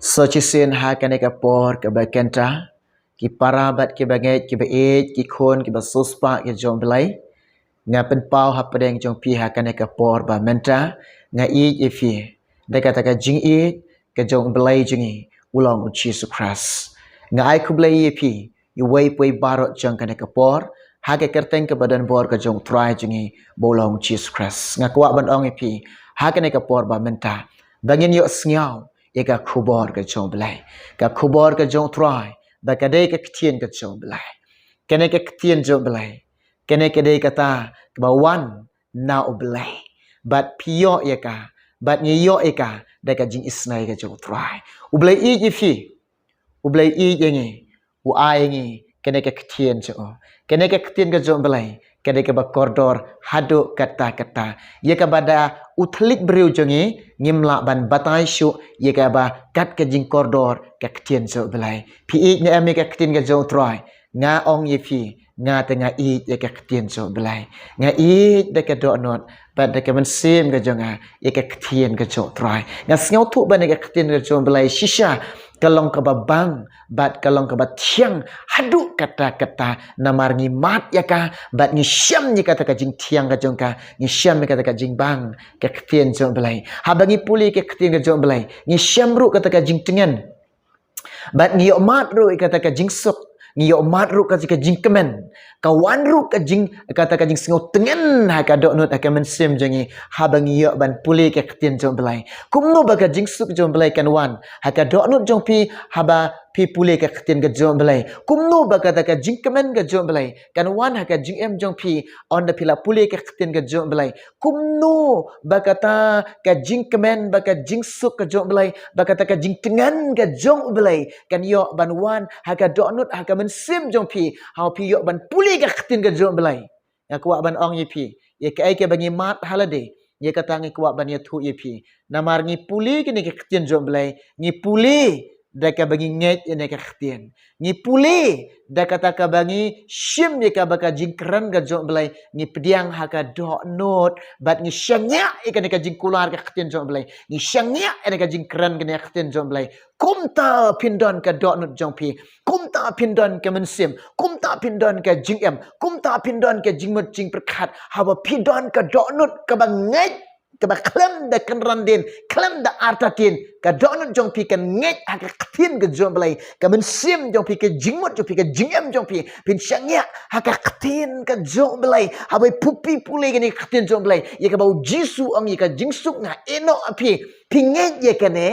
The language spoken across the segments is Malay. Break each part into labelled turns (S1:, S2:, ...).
S1: Sochisin ha kaneka por ke bakenta ki parabat ki banget ki baet ki khon ki basuspa ki jom belai nga pen pau ha pedeng jong pi ha kaneka por ba menta nga i ifi de kata ka jing i ke jong belai jingi ulong u Jesus Christ nga ai ku belai ifi you wai pui barot jong kaneka por ha ke kerteng ke badan bor ke jong try jingi bolong Jesus Christ nga kwa ban ong ifi ha kaneka por ba menta bangin yo sngau ika khubor ke jong belai ka khubor ke jong try ba ka dei ke ktien ke jong belai kene ke ktien jong belai kene ke dei kata ba wan na belai bat pio ika bat ngiyo ika da ka jing isnai ke jong try u belai i ifi u belai i yengi u ai yengi kene ke ktien jo kene ke ktien ke jong belai kene ke ba koridor hadu kata-kata ye ka bada uthlik beriu jongi ngimla ban batai syu ye ka ba kat ke jing koridor ke ktien jo belai pi i nya ame ke ktien ke jong try nga ong ye fi nga tengah i ye ke ktien jo belai nga i de ke do not ba de ke men sim ke jonga ye ke ktien ke jo try nga sngo thu ban ke ktien ke jong belai shisha kalong ke babang bat kalong ke batiang hadu kata-kata namar ngi mat ya ka bat ngi syam ni kata ka jing tiang ka jong ka ngi syam ni kata ka jing bang ke ktien jong belai ha bangi puli ke ktien ke jong belai ngi syam ru kata ka jing tengen bat ngi yo mat ru kata ka jing sok ngi yo mat ru kata ka jing kemen kawan ru ka jing kata ka jing singo tengen ha ka dok not ka men sim jangi ha bangi yo ban puli ke ktien jong belai kumno ba ka jing suk jong belai kan wan ha ka dok not jong pi ha ba pi puli ke ktien ke jong belai kumno ba kata ka jing kemen ke jong belai kan wan ha ka jing em jong pi on da pila puli ke ktien ke jong belai kumno ba kata ka jing kemen ba ka jing suk ke jong belai ba kata ka jing tengan ke jong belai kan yo ban wan ha ka dok not ha ka men sim jong pi ha pi yo ban puli ke ktien ke jong belai ya kuat ban ong ye pi ye ke ai ke bangi mat halade ye kata ngi kuat ban ye thu ye pi namar ngi puli ke ni ke ktien jong belai ngi puli da ka bangi nget ene ka ktien ngi puli da kata ka bangi shim ye ka baka jingkran ga jong belai ngi pediang ha ka dok not bat ngi syangnya e ka ka jingkular ka ktien jong belai ngi syangnya ene ka jingkran ka ktien jong belai kumta pindon ka dok not jong pi kumta pindon ka mensim kumta pindon ka jingem kumta pindon ka jingmut jing perkat hawa pindon ka dok not ka banget keba klem da kenrandin klem da artatin ka donut jong pi kan nget ha ka ktin ke jong belai ka mensim jong pi ke jingmut jong pi ke jingem jong pi pin syangya ha ka ktin ka jong belai ha bai pupi pule ke ni ktin jong belai ye ka bau jisu ang ye ka jingsuk nga eno api pinget ye kane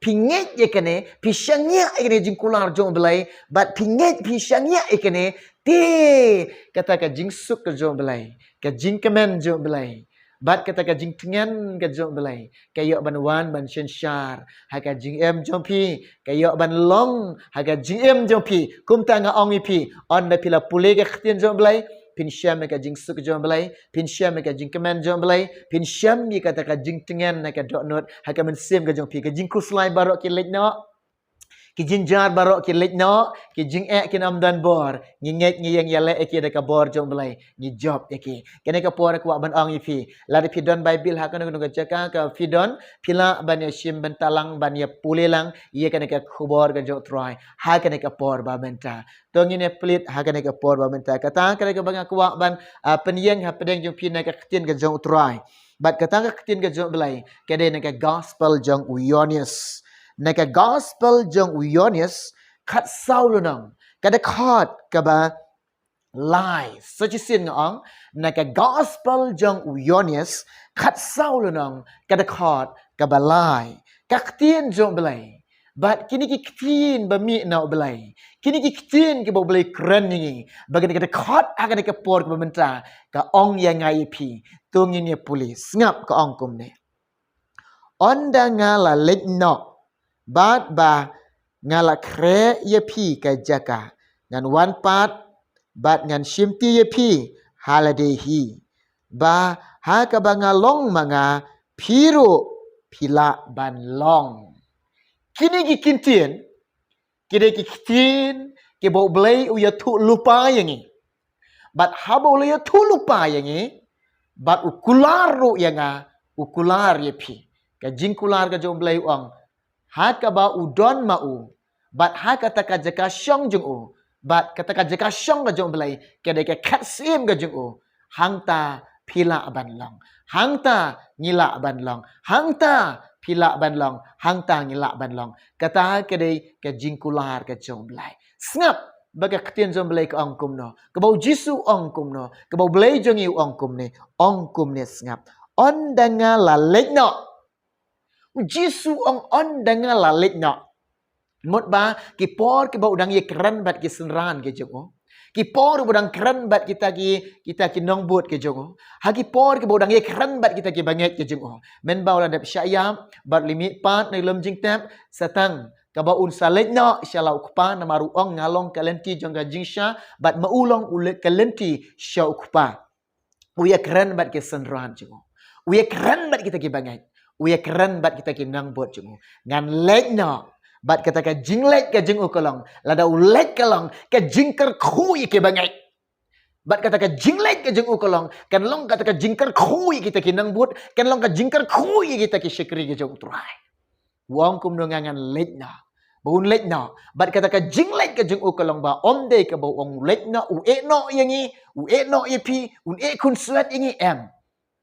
S1: pinget ye kane pi syangya ye kane jingkular jong belai bat pinget pi syangya ye kane ti kata ka jingsuk ke jong belai ka jingkemen jong belai bat kata ka jing tengen ka jong belai kayo ban wan ban shen shar ha ka jing em jong pi kayo ban long ha ka jing em jong pi kum ta nga ong pi on da pila pule ka ktien jong belai pin syam ka jing suk jong belai pin syam ka jing kemen jong belai pin syam ni kata ka jing tengen na ka dok not ha ka men sem ka jong pi ka jing kuslai barok ki lek no ki jinjar barok ki lek no ki jing ek ki nam dan bor nginget ngiyeng yale ki da ka bor jong belai ni job ki kene ka por ku ban ong ifi la di pidon bible ha kana ka jaka ka pidon pila ban ya shim ban talang ban ya pulelang ye kene ka khubor ka jong try ha kene ka por ba menta to ngine plit ha kene ka por ba menta kata kene ka bang ku ban penyeng ha pedeng jong pi na ka ktien ka jong try bat kata ka ktien ka jong belai kene na ka gospel jong uyonius naka gospel jong uyonius khat saulunang kada khat kaba lie sajisin ngong naka gospel jong uyonius khat saulunang kada khat kaba lie kaktien jong belai bat kini ki ktien ba mi na belai kini ki ktien ki bo belai keren ni bagan kada khat aga ka por ka menta ka ong ya ngai pi tungin ya polis ngap ka ong kum ne onda ngala let no bat ba ngala kre ye pi ka jaka ngan wan pat bat ngan shimti ye pi holiday hi ba ha ka ba ngalong manga piru pila ban long kini ki kintien kide ki kitin ke bo blai u ya thu lupa yangi bat ha bo le ya thu lupa yangi bat ukular ru yanga ukular ye pi ka jingkular ka jom blai ong ha ka ba udon mau bat ha kata ka jaka syong jung u bat kata ka jaka syong ga jong belai ke de ke khat sim ga jung u hang ta phila ban long hang ta ngila ban long hang ta phila ban long hang ta ngila ban long kata ke de ke jingkular ke jong belai snap baga ktien jong belai ke ong kum no ke bau jisu ong kum no ke bau belai jong yu ong kum ne snap on danga la lek no jisu on danga la lek no mot ba ki por ki bau dang ye kran bat ki senran ke jong ki por budang kran bat kita ki nong bot ke jong ha ki por ki budang ye kran bat kita ki banget ke jong men ba la dap syayam bat limit patใน lom jing tap satang ka ba un salek no shala ukpa na maru ong ngalong kalenti jong ga jingsha bat maulong ule kalenti sha ukpa uya kran bat ki senran jong uya kran bat kita ki banget uya kran bat kita ki nang bot jong ngan lek no bat kata ka jinglek ka jing ukolong lada ulek kalong ka jingker khui ke bangai bat kata ka jinglek ka jing ukolong kan long kata ka jingker khui kita kinang but kan long ka jingker khui kita ki syekri ke jong trai wong kum no ngangan lek na bun lek na bat kata ka jinglek ka jing ukolong ba om de ka bo ong lek na u e no yangi u e no ipi un e kun suat yangi em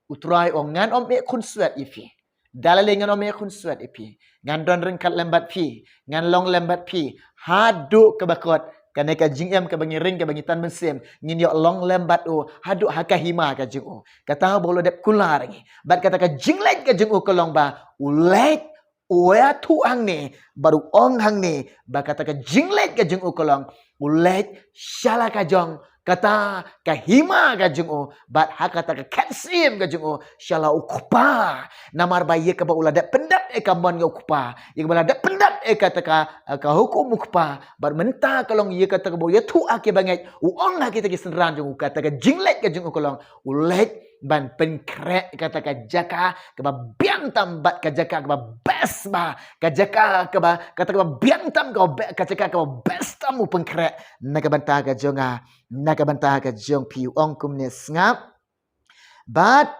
S1: utrai ong ngan om e kun suat ipi dalale ngan om e kun suat ipi ngan don rengkat lembat pi ngan long lembat pi hadu ke bakot kane ka jing em ka bangi ring ka bangi tan mesem ngin yo long lembat o hadu haka hima ka jing o kata bolo dep kular ngi bat kata ka jing lek ka jing o kolong ba ulek oya tu ang ne baru ong hang ne ba kata ka jing lek ka jing o kolong ulek shala ka jong kata ka hima ka jing o bat hakata ka kalsium ka jing o shala ukpa namar ba ye ka ba ulada pendat e ka mon ukpa ye ba lada pendat e kata ka hukum ukpa bar menta kalong ye kata ka bo ye tu ake banget u ong ha kita ki senran jong kata ka jing lek ka jing o kolong ulek ban penkrek kata ka jaka ka ba biang tambat ka jaka ka ba best ba ka jaka ka ba kata ka ba biang tam ka jaka ka ba best tamu penkrek naga bantah ka jonga naga bantah ka jong pi ong kum ne ngap bat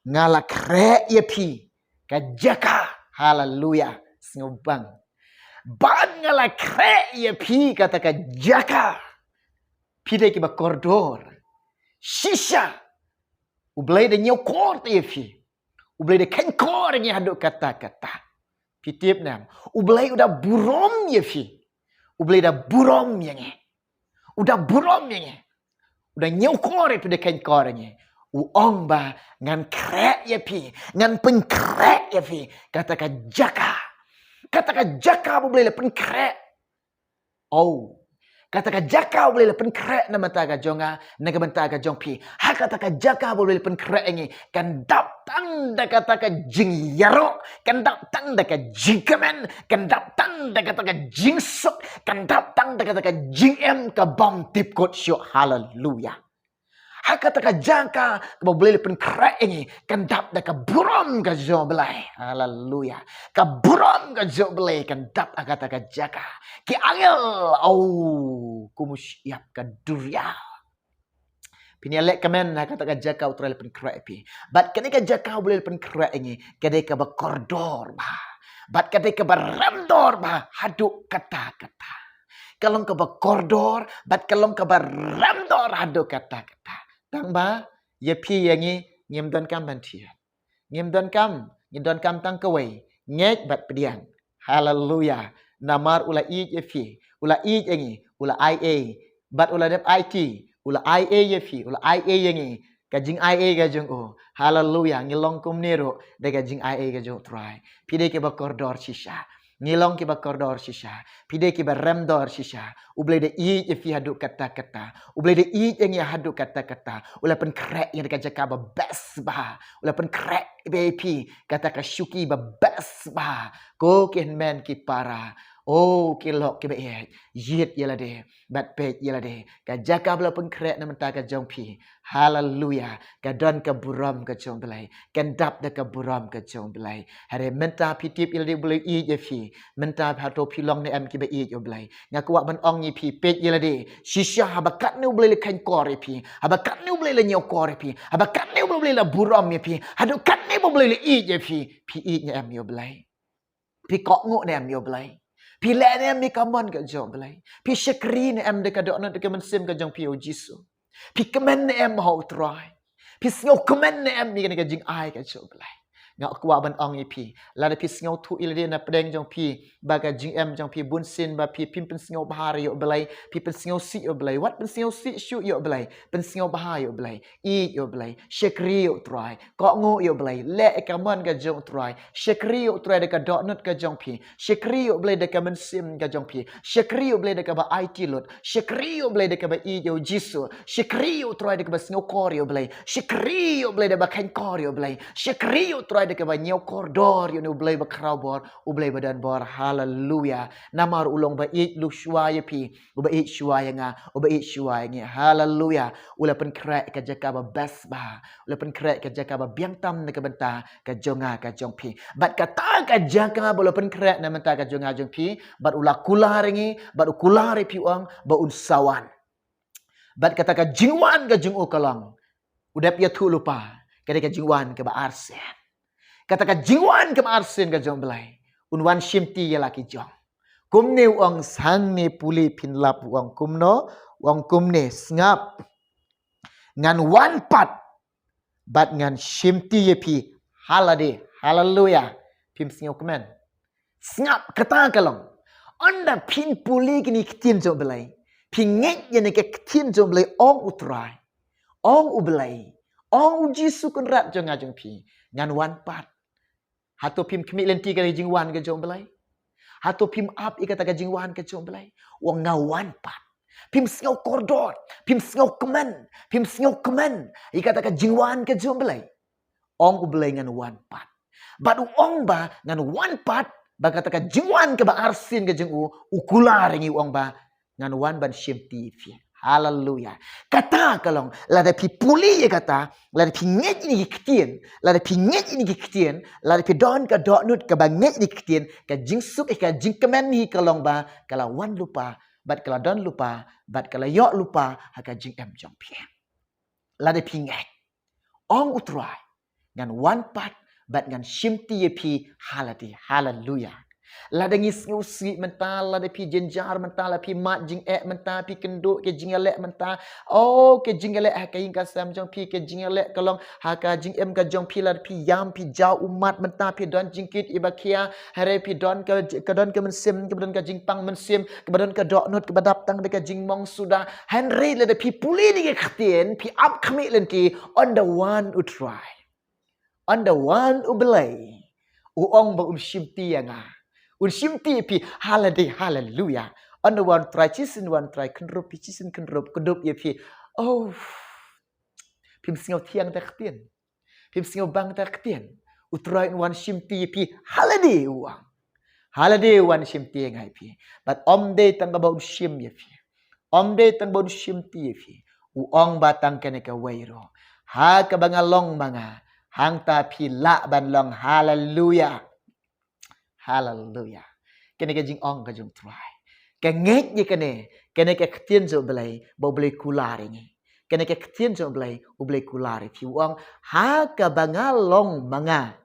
S1: ngala krek ye pi ka jaka haleluya ngubang bat ngala krek ye pi kata ka jaka pi de ki ba koridor shisha ublay de nyau kor te fi ublay de ken kor ngi hadu kata-kata pitip nam ublay udah burom ye fi ublay da burom ye udah burom ye udah nyau kor itu de ken kor ngi u ong ba ngan krek ye pi ngan pen krek ye fi kata ka jaka ublay le pen krek oh kata ka jaka boleh lepen krek nama taga jonga naga bentaga jong pi ha kata ka jaka boleh lepen krek ngi kan datang da kata ka jing yaro kan datang da ka jingkemen kan datang da kata ka jing sok kan datang da kata ka jing em ka bom tip kot syok haleluya ha kata ka jaka ka boleh lepen krek ngi kan dap da ka burom ka jong belai haleluya ka burom ka jong belai kan dap kata ka jaka ki angel au kumusyap ka durya pini lek kamen na kata ka jaka utra lepen krek pi bat kene ka jaka boleh lepen krek ngi kade ka ba koridor ba bat kade ka ba ramdor ba haduk kata-kata kalong ka ba koridor bat kalong ka ba ramdor haduk kata-kata tang ba ye pi yangi ngim don kam ban thian ngim don kam tang ka wei ngek bat pediang haleluya namar ula i ye fi ula i yangi ula ia bat ula dep it ula ia ye fi ula ia yangi ka jing ia ga jong o haleluya ngilong kum nero de ka jing ia ga jong try pide ke ba koridor shisha ngilong ke ba koridor shisha pide ke ba ramdor shisha ublay de i ye fi hadu kata-kata ublay de i yangi hadu kata-kata ula pen krek yang ka jaka ba best ba ula pen krek baby kata ka syuki ba best ba ko ken men ki para oh kilok ke be yit yela de bat pek yela de ka jaka bla pen krek na menta ka jong pi haleluya ka don ka buram ka jong belai kan dap da ka buram ka jong belai hare menta pitip yela de boleh i je fi menta phato pilong ne am ki be i jo belai ngaku wak ban ong ni pi pek yela de shisha habakat ne boleh le kan kor pi habakat ne boleh le nyau kor pi habakat ne boleh le buram pi hadu kat ne boleh le i je fi pi i nya am yo belai Pi kok nguk nem yo belai. Pi le nem mi kamon ka jong belai. Pi syakri nem de ka dok na de ka mensim ka jong pi o Jisu. Pi kemen nem ho trai. Pi sngau kemen nem mi ka jing ai ka jong belai. Ngak kwa ban ong i pi. La de pi sngau tu ilade na pedeng jong pi ba ka jing em jong pi bun sin ba pi pim pen sngau bahar yo belai. Pi pen sngau si yo belai. Wat pen sngau si shu yo belai. Pen sngau bahar yo belai. I yo belai. Syakri yo trai. Kok nguk yo belai. Le ka mon ka jong trai. Syakri yo trai de ka dok nut ka jong pi. Syakri yo belai de ka mensim ka jong pi. Syakri yo belai de ka ba IT lot. Syakri yo belai de ka ba I yo Jisu. Syakri yo trai de ka ba sngau kor yo belai. Syakri yo belai de ba kain kor yo belai. Syakri yo trai de ka ba nyau kordor yo no belai ba krau bor. U belai badan bor. Haleluya. Namar ulong ba I lu shua ya pi. U ba I shua ya nga. U ba I shua ya nga. Haleluya. Ula pen krek ka jaka ba best ba. Ula pen krek ka jaka ba biang tam na ka benta ka jonga ka jong pi. Bat kata ka jaka ba ula pen krek na menta ka jonga jong pi. Bat ula kular ngi. Bat kular pi uang ba un sawan. Bat kata ka jingwan ka jing u kalong. Udah pia tu lupa. Kada ka jingwan ka ba arsen. Kata ka jingwan ka ba arsen ka jong belai. Unwan shimti ya laki jong. Kumne uang sang ne puli pinlap uang kumno. Uang kumne ngap. Ngan wan pat. Bat ngan shimti ye pi. Halade. Haleluya. Pim singau kemen. Ngap kata kalong. Anda pin puli kini ketien jong belai. Pingek ye ne ke ketien jong belai ong utrai. Ong ubelai. Ong Jisu kun rat jong ajong pi. Ngan wan pat. Hato pim kemik lenti ka jing wan ka jong belai. Hato pim ap i kata ka jing wan ka jong belai. Wang ngawan pat. Pim singau kordor. Pim singau kemen. Pim singau kemen. I kata ka jing wan ka jong belai. Ong ubelai ngan wan pat. Badu ong ba ngan wan pat. Ba kata ka jing wan ka ba arsin ka jing u. Ukular ngi ong ba. Ngan wan ban shimti fi. Haleluya. Kata kalong. Lada pi puli ya kata. Lada pi nget ini ketien. Lada pi nget ini ketien. Lada pi don ka dok nut ka ba nget ini ketien. Ka jing suk ka jing kemen ni kalong ba. Kala wan lupa. Bat kala don lupa. Bat kala yok lupa. Haka jing em jong pi. Lada pi nget. Ong utrai. Ngan wan pat. Bat ngan shimti ye pi haladi. Haleluya. Lada ngis ngusi mental, lada pi jenjar mental, lada pi mat jing mental, pi kenduk ke jing elek mental. Oh ke jing elek haka ing kasam jong pi ke jing elek kalong haka jing em ka jong pi lada pi yam pi jau umat mental pi don jingkit ibakia hare pi don ke don ke mensim ke don ke jing pang mensim ke don ke dok nut ke badap tang ke jing mong sudah Henry lada pi puli ni ke ktien pi up kemik lenti on the one who try. On the one who belay. Uong ba shimti yang shimti pi halade hallelujah. On the one try chisin one try kenrup pi chisin kenrup kedup ye pi. Oh. Pim singau tiang tak tien. Pim singau bang tak tien. Utrai one shimti pi halade uang. Halade one shimti yang hai pi. But day tang ba shim ye pi. Day tang ba shimti ye pi. Uong batang kene ka wairo. Ha ka bangalong mga. Hang ta pi la ban long hallelujah. Hallelujah. Kene ke jing ong ka jong try. Ke nget ye kene ke ketien jo belai bo belai kulari ni. Kene ke ketien jo belai u belai kulari pi wong ha ka bangalong manga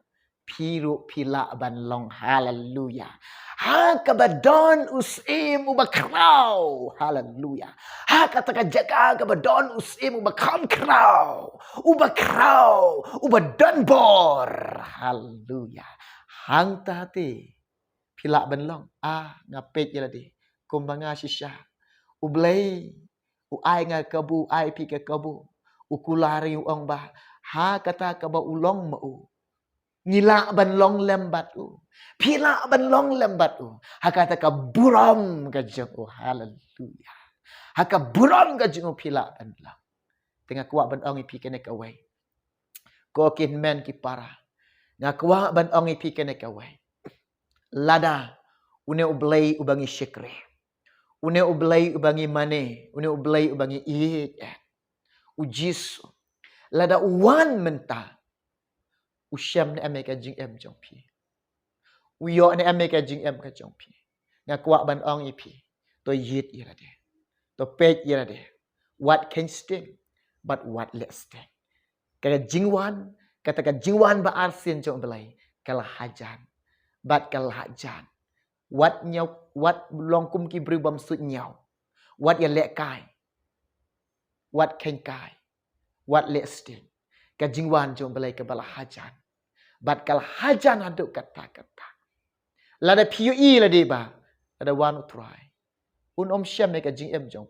S1: piru pila ban long hallelujah. Ha ka badon usim u bakrau hallelujah. Ha ka taka jaga ka badon usim u bakam krau u bakrau u badon bor hallelujah. Hang tati pilak benlong ngapet je ladi kumbanga shisha ublei ai nga kabu ai pi ke kabu ukulari uang bah ha kata ka ba ulong mau ngila benlong lembat pilak benlong lembat ha kata ka buram ka jeng haleluya ha ka buram ka jeng pilak benlong tengah kuat benong pi kene ka wai ko kin men ki para nga kuat benong pi kene ka wai lada une ublay ubangi syekre une ublay ubangi mane une ublay ubangi ujis lada uwan menta usyam ne ame ka jing em jong pi uyo ne ame ka jing em ka jong pi nga kwa ban ong ipi to yit irade to pek irade what can sting but what less sting kata jingwan ba arsin jong belai kala hajan bat kalhajan wat nhau wat longkum ki bribam sut nhau wat ya lek kai wat khen kai wat lek stin ka jingwan jom belai ke bala hajan bat kalhajan aduk kata-kata lada piu i la de ba lada wan utrai om syam ne ka jing em jong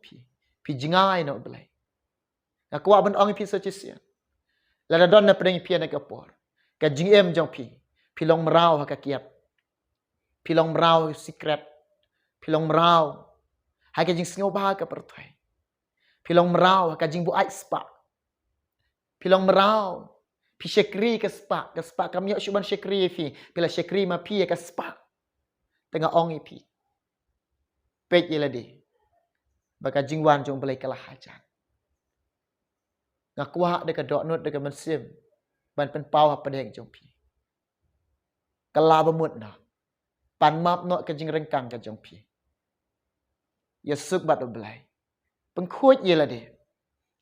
S1: pi jingai no belai aku ban ong pi so chisian lada don na preng pi na ka por ka jing em jong pi long mrau ha ka kiap pi long mrau secret pi long mrau ha ka jing sngo ba ka perthai pi long mrau ha ka jing bu ai spa pi long mrau pi shekri ka spa kam yo shuban shekri fi pila shekri ma pi ka spa tengah ong pi pek yela de baka jingwan jong belai kalah hajan ngakwa de ka dok nut de ka mensim ban pen pau ha pedeng jong pi kala bemut na pan map no ka jing rengkang ka jong pi ya suk bat belai pengkhuj yela de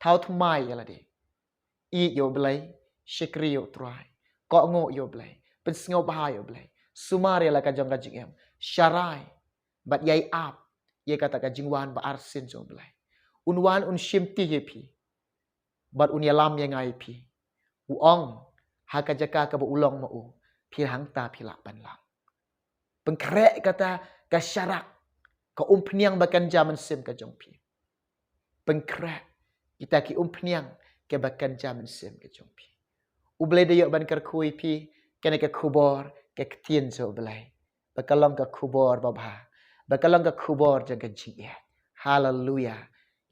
S1: thau thmai yela de i yo belai shekri yo trai ko ngo yo belai pen sngo ba yo belai sumar yela ka jong ka jing em syarai bat yai ap ye kata ka jingwan ba arsin jong belai unwan un shimti ye pi bat un yalam yang ngai pi uong ha ka jaka ka ba ulong ma u pi hang ta pi la ban lang pengkrek kata ka syarak ka pniang bakan jaman sim ka jong pi pengkrek kita ki pniang ke bakan jaman sim ka jong pi u belai de yo ban kar kui pi kene ka kubor ke ktien jo belai bakalong ka kubor ba ba bakalong ka kubor jang ka jing ya hallelujah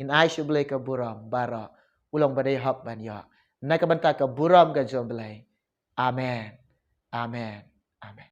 S1: in ai shu belai ka buram bara ulong badai hak ban ya na ka banta ka buram ka jom belai amen amen amen